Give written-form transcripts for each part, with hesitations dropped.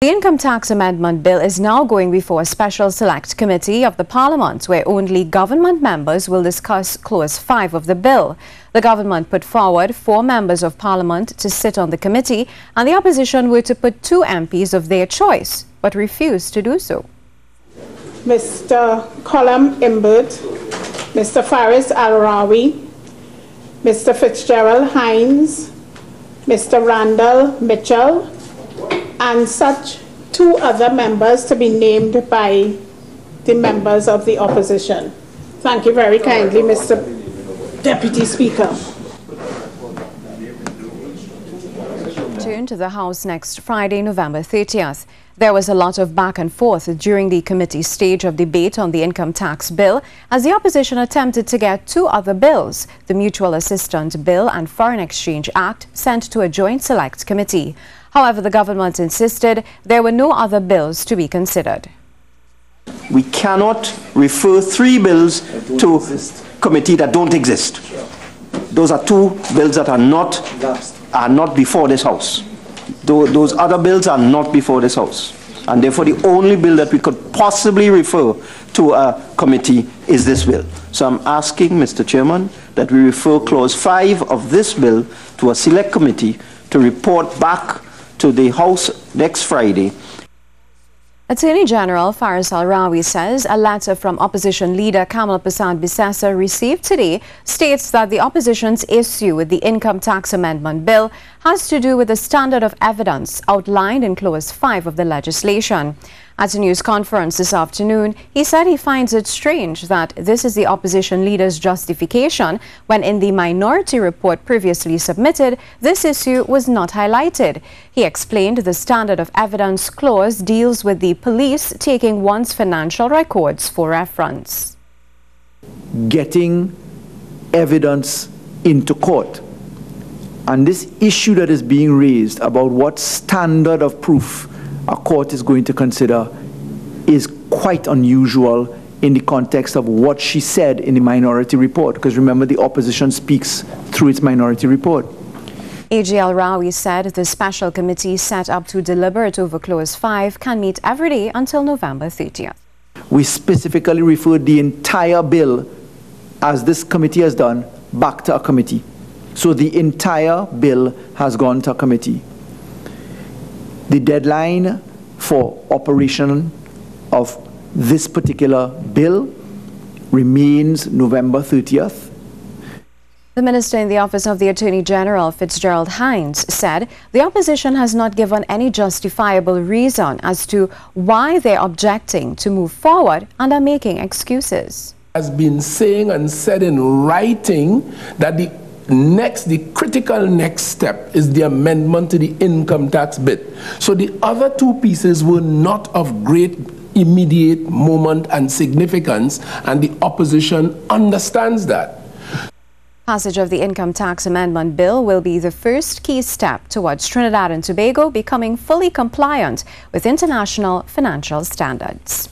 The Income Tax Amendment Bill is now going before a special select committee of the Parliament, where only government members will discuss Clause 5 of the bill. The government put forward 4 members of Parliament to sit on the committee, and the opposition were to put 2 MPs of their choice, but refused to do so. Mr. Colum Imbert, Mr. Faris Al-Rawi, Mr. Fitzgerald Hines, Mr. Randall Mitchell, and such 2 other members to be named by the members of the opposition. Thank you very kindly, Mr. Deputy Speaker. Turn to the House next Friday, November 30th. There was a lot of back and forth during the committee stage of debate on the income tax bill, as the opposition attempted to get 2 other bills, the Mutual Assistance Bill and Foreign Exchange Act, sent to a joint select committee. However, the government insisted there were no other bills to be considered. We cannot refer 3 bills to committee that don't exist. Those are 2 bills that are not before this House. Those other bills are not before this House. And therefore, the only bill that we could possibly refer to a committee is this bill. So I'm asking, Mr. Chairman, that we refer Clause 5 of this bill to a select committee to report back to the House next Friday. Attorney General Faris Al-Rawi says a letter from opposition leader Kamal Prasad Bissessa received today states that the opposition's issue with the income tax amendment bill has to do with the standard of evidence outlined in Clause 5 of the legislation. At a news conference this afternoon, he said he finds it strange that this is the opposition leader's justification when in the minority report previously submitted, this issue was not highlighted. He explained the standard of evidence clause deals with the police taking one's financial records for reference. Getting evidence into court. And this issue that is being raised about what standard of proof a court is going to consider is quite unusual in the context of what she said in the minority report, because remember, the opposition speaks through its minority report. AG Al-Rawi said the special committee set up to deliberate over Clause 5 can meet every day until November 30th. We specifically referred the entire bill, as this committee has done, back to a committee. So the entire bill has gone to a committee. The deadline for operation of this particular bill remains November 30th. The Minister in the Office of the Attorney General, Fitzgerald Hines, said the opposition has not given any justifiable reason as to why they're objecting to move forward and are making excuses. Has been saying and said in writing that the critical next step is the amendment to the income tax bill. So the other 2 pieces were not of great immediate moment and significance, and the opposition understands that. Passage of the Income Tax Amendment Bill will be the first key step towards Trinidad and Tobago becoming fully compliant with international financial standards.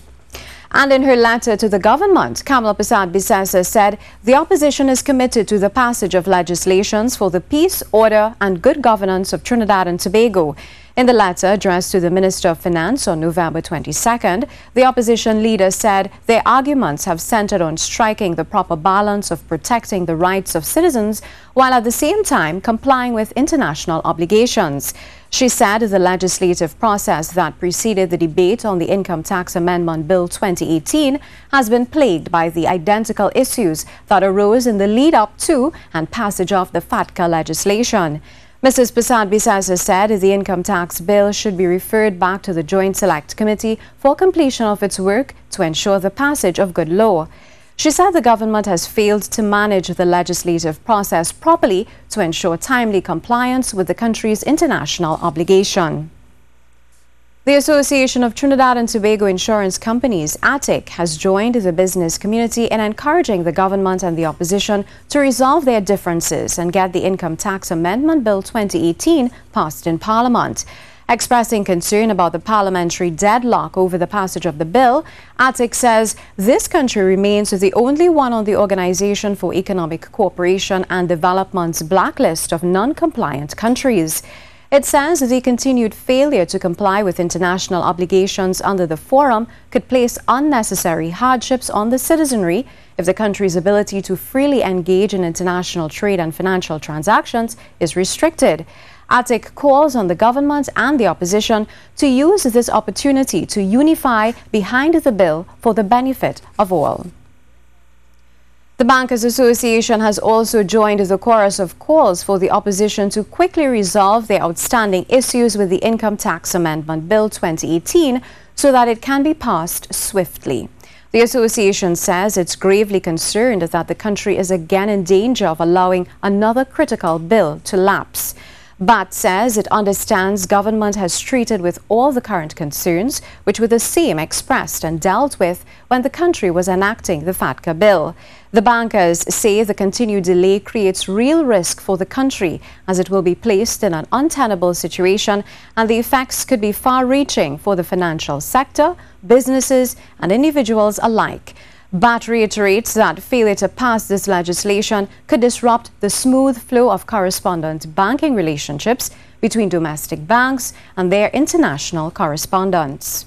And in her letter to the government, Kamal Prasad Bissessa said the opposition is committed to the passage of legislations for the peace, order and good governance of Trinidad and Tobago. In the letter addressed to the Minister of Finance on November 22nd, the opposition leader said their arguments have centered on striking the proper balance of protecting the rights of citizens while at the same time complying with international obligations. She said the legislative process that preceded the debate on the Income Tax Amendment Bill 2018 has been plagued by the identical issues that arose in the lead-up to and passage of the FATCA legislation. Mrs. Prasad Bissessa said the income tax bill should be referred back to the Joint Select Committee for completion of its work to ensure the passage of good law. She said the government has failed to manage the legislative process properly to ensure timely compliance with the country's international obligation. The Association of Trinidad and Tobago Insurance Companies, ATIC, has joined the business community in encouraging the government and the opposition to resolve their differences and get the Income Tax Amendment Bill 2018 passed in Parliament. Expressing concern about the parliamentary deadlock over the passage of the bill, ATIC says this country remains the only one on the Organization for Economic Cooperation and Development's blacklist of non-compliant countries. It says the continued failure to comply with international obligations under the forum could place unnecessary hardships on the citizenry if the country's ability to freely engage in international trade and financial transactions is restricted. ATIC calls on the government and the opposition to use this opportunity to unify behind the bill for the benefit of all. The Bankers Association has also joined the chorus of calls for the opposition to quickly resolve their outstanding issues with the Income Tax Amendment Bill 2018 so that it can be passed swiftly. The association says it's gravely concerned that the country is again in danger of allowing another critical bill to lapse. BAT says it understands government has treated with all the current concerns, which were the same expressed and dealt with when the country was enacting the FATCA bill. The bankers say the continued delay creates real risk for the country as it will be placed in an untenable situation and the effects could be far-reaching for the financial sector, businesses and individuals alike. BAT reiterates that failure to pass this legislation could disrupt the smooth flow of correspondent banking relationships between domestic banks and their international correspondents.